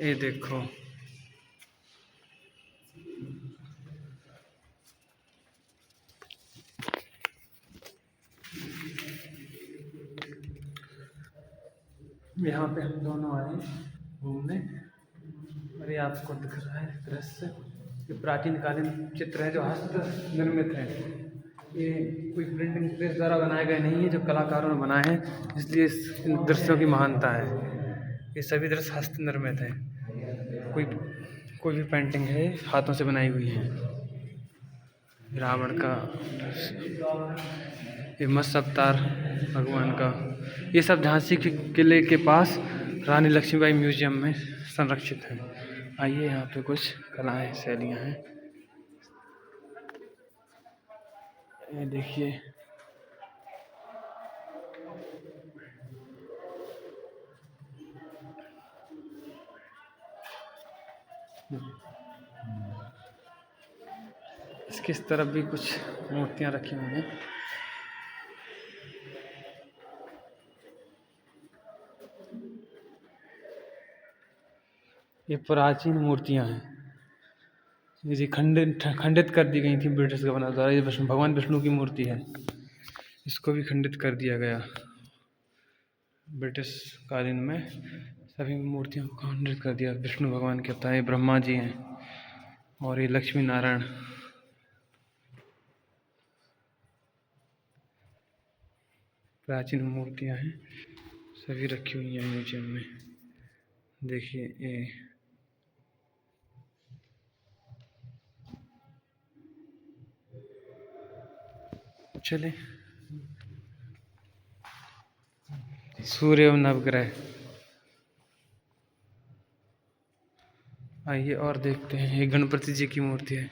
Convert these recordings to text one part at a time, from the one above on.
ये देखो, यहाँ पे हम दोनों आए घूमने और ये आपको दिख रहा है दृश्य। ये प्राचीन कालीन चित्र है जो हस्त निर्मित है। ये कोई प्रिंटिंग प्रेस द्वारा बनाए गए नहीं है, जो कलाकारों ने बनाए हैं, इसलिए इन दृश्यों की महानता है। ये सभी दृश्य हस्त निर्मित है। कोई कोई भी पेंटिंग है हाथों से बनाई हुई है। रावण का, ये मत्स्य अवतार भगवान का, ये सब झांसी के किले के पास रानी लक्ष्मीबाई म्यूजियम में संरक्षित है। आइए, यहाँ पे कुछ कलाएं शैलियाँ हैं। ये देखिए, इसकी इस तरफ भी कुछ मूर्तियाँ रखी हुई हैं। ये प्राचीन मूर्तियाँ हैं। ये खंडित कर दी गई थी ब्रिटिश गवर्नर द्वारा। ये भगवान विष्णु की मूर्ति है, इसको भी खंडित कर दिया गया ब्रिटिश कालीन में। सभी मूर्तियों को खंडित कर दिया। विष्णु भगवान के अवतार, ये ब्रह्मा जी हैं और ये लक्ष्मी नारायण। प्राचीन मूर्तियां हैं, सभी रखी हुई हैं म्यूजियम में। देखिए, ये चले सूर्य एवं नवग्रह। आइए और देखते हैं। ये गणपति जी की मूर्ति है,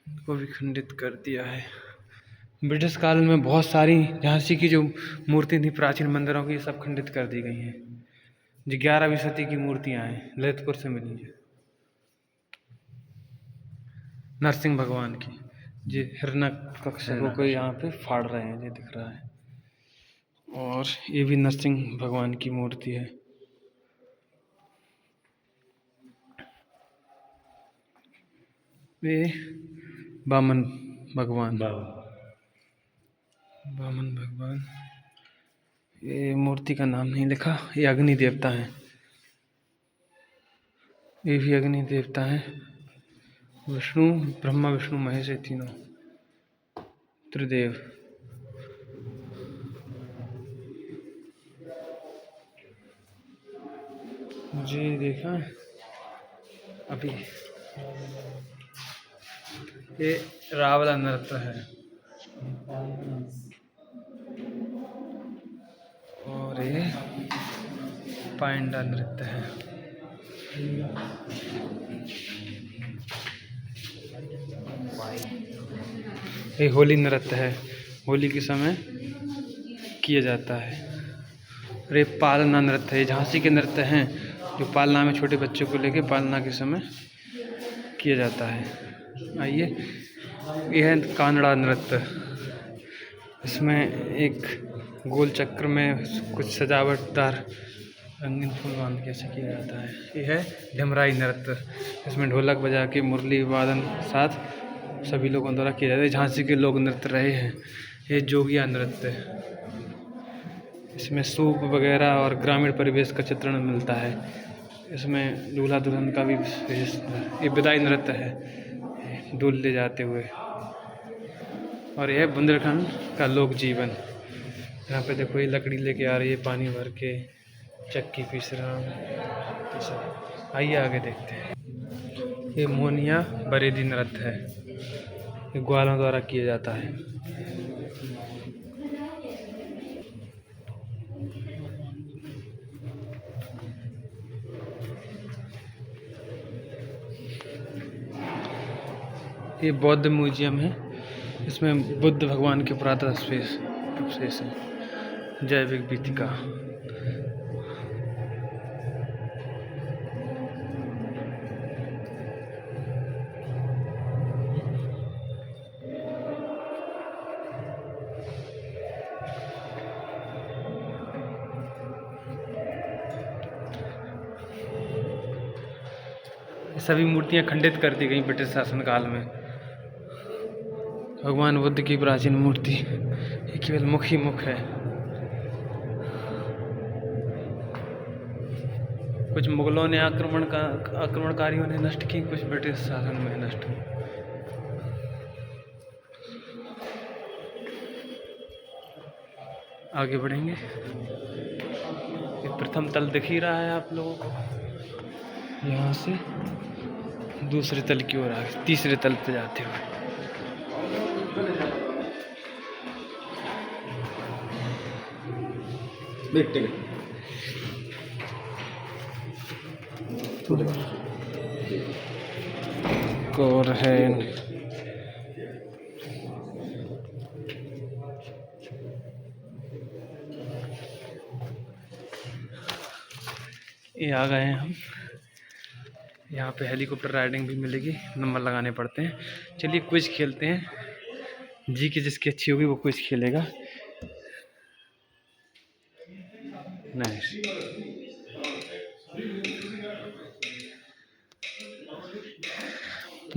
इनको भी खंडित कर दिया है। ब्रिटिश काल में बहुत सारी झांसी की जो मूर्ति थी प्राचीन मंदिरों की, ये सब खंडित कर दी गई हैं। जो 11वीं सदी की मूर्तियां हैं, ललितपुर से मिली है। नरसिंह भगवान की, ये हिरण्यकश्यप को यहाँ पे फाड़ रहे हैं, ये दिख रहा है। और ये भी नरसिंह भगवान की मूर्ति है। ये वामन भगवान, ये मूर्ति का नाम नहीं लिखा। ये अग्नि देवता है, ये भी अग्नि देवता है। विष्णु, ब्रह्मा विष्णु महेश, ये तीनों त्रिदेव। मुझे देखा अभी, ये रावला नृत्य है और ये पांडा नृत्य है। ये होली नृत्य है, होली के समय किया जाता है। और ये पालना नृत्य है, झांसी के नृत्य हैं जो पालना में छोटे बच्चों को लेके पालना के समय किया जाता है। आइए, यह है कानड़ा नृत्य। इसमें एक गोल चक्र में कुछ सजावटदार रंगीन फूल बांध के ऐसे किया जाता है। यह है ढिमराई नृत्य, इसमें ढोलक बजा के मुरली वादन साथ सभी लोगों द्वारा किया जाता है। झांसी के लोग नृत्य रहे हैं। ये जोगिया नृत्य, इसमें सूप वगैरह और ग्रामीण परिवेश का चित्रण मिलता है। इसमें दूल्हा दुल्हन का भी ये विदाई नृत्य है, दूल्हे ले जाते हुए। और यह बुंदेलखंड का लोक जीवन। यहाँ पे देखो, ये लकड़ी लेके आ रही है, पानी भर के चक्की पीस रहा हूँ। आइए आगे देखते हैं। ये मोनिया बरेदी नृत्य है, ये ग्वालों द्वारा किया जाता है। ये बौद्ध म्यूजियम है, इसमें बुद्ध भगवान के पुरातन अवशेष हैं। जैविक वीथिका। सभी मूर्तियां खंडित कर दी गई ब्रिटिश शासनकाल में। भगवान बुद्ध की प्राचीन मूर्ति, ये केवल मुख ही मुख है। कुछ मुगलों ने आक्रमणकारियों ने नष्ट की, कुछ ब्रिटिश शासन में नष्ट हुई। आगे बढ़ेंगे। ये प्रथम तल दिख ही रहा है आप लोगों को। यहाँ से दूसरे तल की ओर आगे तीसरे तल पे जाते हुए और है ये आ गए हैं हम। यहाँ पे हेलीकॉप्टर राइडिंग भी मिलेगी, नंबर लगाने पड़ते हैं। चलिए क्विज खेलते हैं, जी की जिसकी अच्छी होगी वो क्विज खेलेगा। नहीं,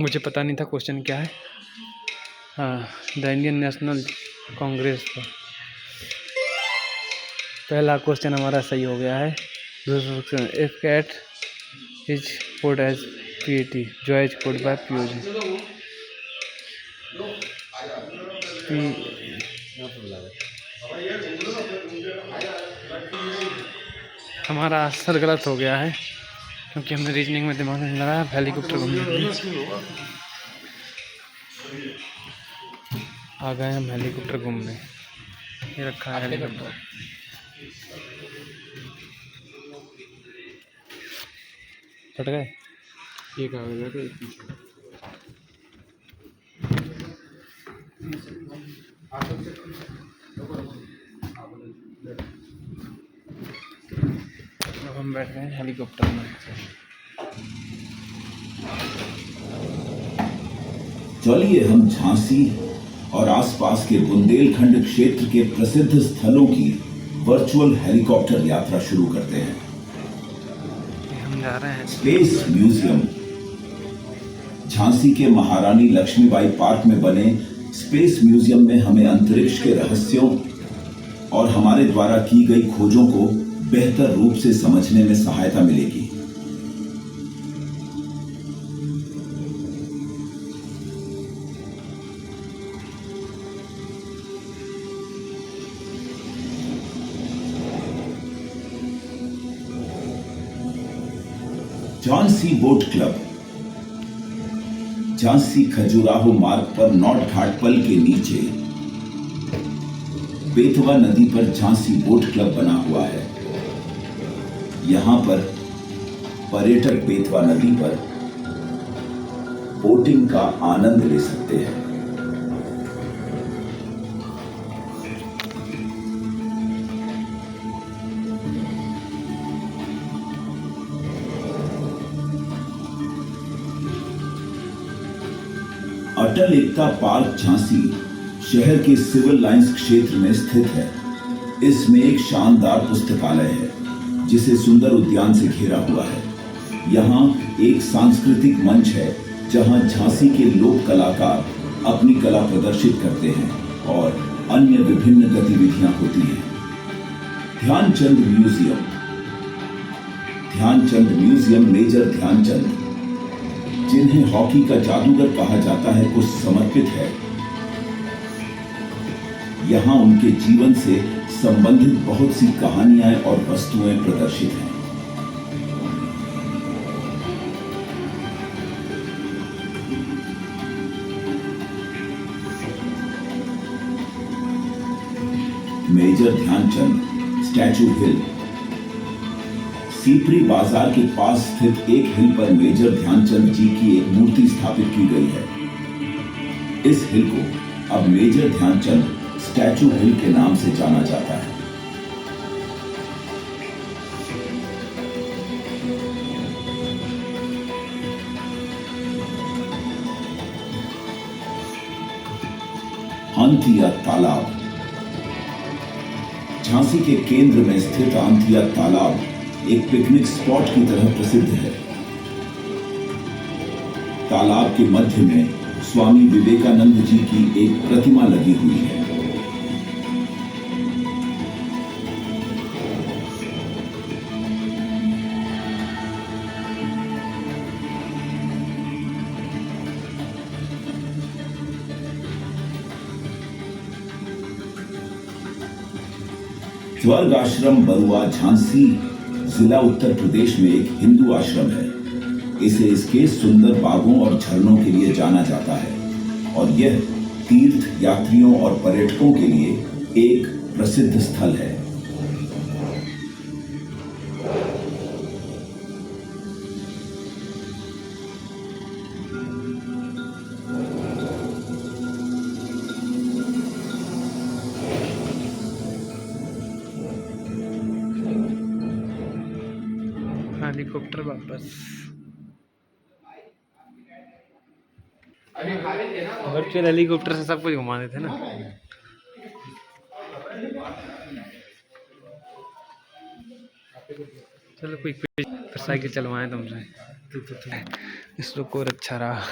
मुझे पता नहीं था क्वेश्चन क्या है। हाँ, द इंडियन नेशनल कांग्रेस का पहला क्वेश्चन हमारा सही हो गया है। दूसरा question, if cat is code as PT जो इज कोड बाय पीओजी। हमारा आंसर गलत हो गया है क्योंकि हमने रीजनिंग में दिमाग नहीं लगाया। हेलीकॉप्टर घूमने के लिए आ गए हम, हेलीकॉप्टर घूमने। ये रखा है हेलीकॉप्टर। फट गए ये कागज है। अब हम बैठ गए हेलीकॉप्टर में। चलिए हम झांसी और आसपास के बुंदेलखंड क्षेत्र के प्रसिद्ध स्थलों की वर्चुअल हेलीकॉप्टर यात्रा शुरू करते हैं। हम जा रहे हैं स्पेस म्यूजियम। झांसी के महारानी लक्ष्मीबाई पार्क में बने स्पेस म्यूजियम में हमें अंतरिक्ष के रहस्यों और हमारे द्वारा की गई खोजों को बेहतर रूप से समझने में सहायता मिलेगी। Jhansi boat club. झांसी खजुराहो मार्ग पर नॉर्थ घाट पल के नीचे बेतवा नदी पर झांसी बोट क्लब बना हुआ है। यहां पर पर्यटक बेतवा नदी पर बोटिंग का आनंद ले सकते हैं। अटल एकता पार्क झांसी शहर के सिविल लाइंस क्षेत्र में स्थित है। इसमें एक शानदार पुस्तकालय है जिसे सुंदर उद्यान से घेरा हुआ है। यहाँ एक सांस्कृतिक मंच है जहाँ झांसी के लोक कलाकार अपनी कला प्रदर्शित करते हैं और अन्य विभिन्न गतिविधियां होती हैं। Dhyanchand museum. Dhyanchand museum major Dhyanchand, जिन्हें हॉकी का जादूगर कहा जाता है, को समर्पित है। यहाँ उनके जीवन से संबंधित बहुत सी कहानियां और वस्तुएं प्रदर्शित हैं। मेजर ध्यानचंद स्टैचू हिल। सीपरी बाजार के पास स्थित एक हिल पर मेजर ध्यानचंद जी की एक मूर्ति स्थापित की गई है। इस हिल को अब मेजर ध्यानचंद स्टैचू हिल के नाम से जाना जाता है। आंथिया तालाब। झांसी के केंद्र में स्थित आंथिया तालाब एक पिकनिक स्पॉट की तरह प्रसिद्ध है। तालाब के मध्य में स्वामी विवेकानंद जी की एक प्रतिमा लगी हुई है। स्वर्ग आश्रम बरुआ झांसी जिला उत्तर प्रदेश में एक हिंदू आश्रम है। इसे इसके सुंदर बागों और झरनों के लिए जाना जाता है और यह तीर्थ यात्रियों और पर्यटकों के लिए एक प्रसिद्ध स्थल है। हेलीकॉप्टर वापस वर्चुअल हेलीकॉप्टर से सब कुछ घुमा देते ना। चलो कोई फिर साइकिल चलवाएं तुमसे। इस लोग को और अच्छा रहा।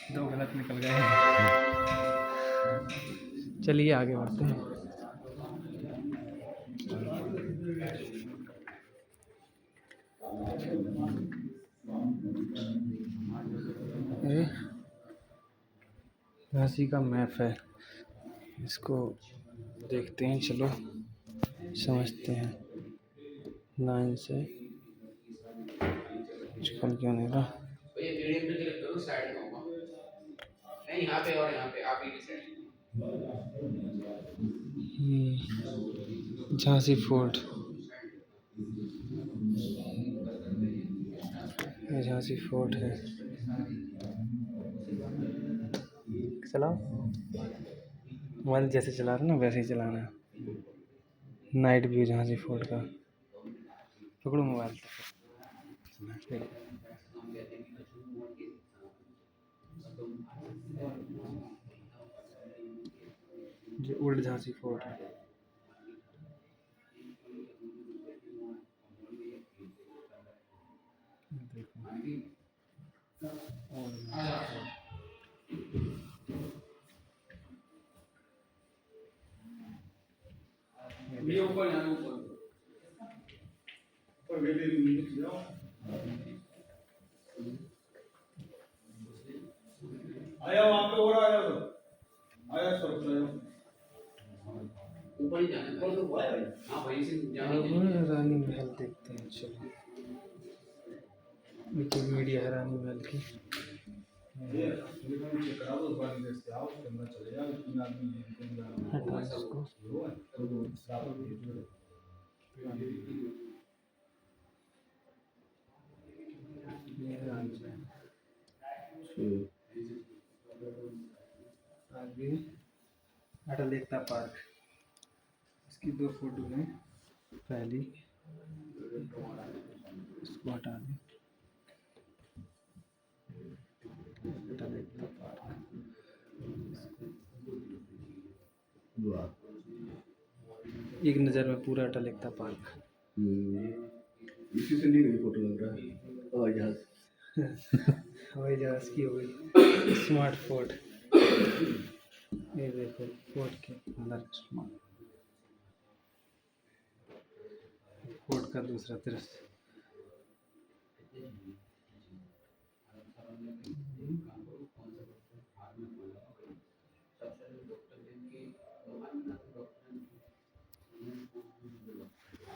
दो गलत निकल गए। चलिए आगे बढ़ते हैं। ये झांसी का मैप है, इसको देखते हैं। चलो समझते हैं। लाइन से कुछ फल क्यों नहीं रहा। यहाँ पे और यहाँ पे आप ही की साइड। झांसी फोर्ट, ये झांसी फोर्ट है। चलाओ मोबाइल जैसे चला रहे ना वैसे ही चलाना है। नाइट व्यू झांसी फोर्ट का। पकड़ो मोबाइल। जो ओल्ड झांसी फोर्ट है। आया वहाँ पे और आया सर ऊपर ही जाना है। हाँ वहीं से जाने रानी महल देखते हैं। चलो मीडिया है रानी महल की। हटा इसको। आगे अटल एकता पार्क, इसकी दो फोटो हैं। पहली इसको हटा दें। अटल एकता पार्क एक नज़र में पूरा अटल एकता पार्क। इसी से ली गई फोटो लग रहा है। हवाई जहाज हवाई जहाज की हो गई। स्मार्ट फोर्ट, ये देखो फोर्ट के अंदर स्मार्ट फोर्ट का दूसरा दृश्य।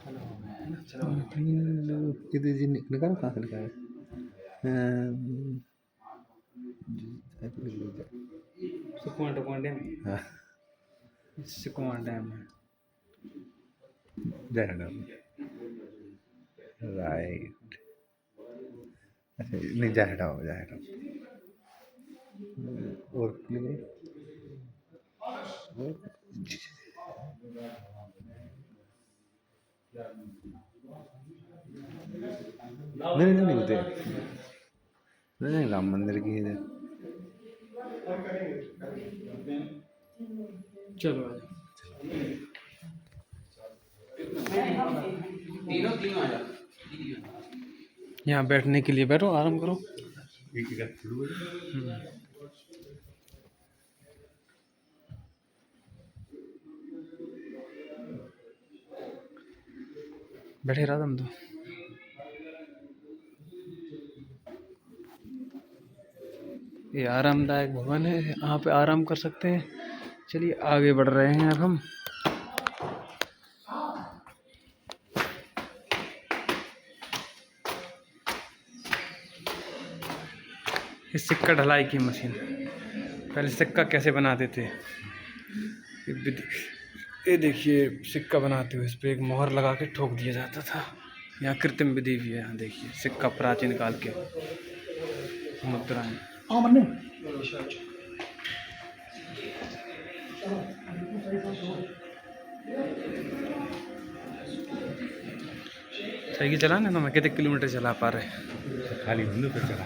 हेलो कितनी जी निकालो कहाँ से निकाले सुकुआ डैम, हाँ सुकुआ डैम है। जयराम राइट अच्छा नहीं जयराम और जी नहीं होते नहीं राम मंदिर की है चलो आ जाओ। यहाँ बैठने के लिए बैठो, आराम करो। बैठे रहा तुम तो। ये आरामदायक भवन है, यहाँ पे आराम कर सकते हैं। चलिए आगे बढ़ रहे हैं अब हम। ये सिक्का ढलाई की मशीन, पहले सिक्का कैसे बनाते थे ये देखिए। सिक्का बनाते हुए इस पर एक मोहर लगा के ठोक दिया जाता था। यहाँ कृत्रिम विधि भी है। यहाँ देखिए सिक्का प्राचीन काल के मुद्राएं। साइकिल चलाना ना, मैं कितने किलोमीटर चला पा रहे। खाली बंद पे चला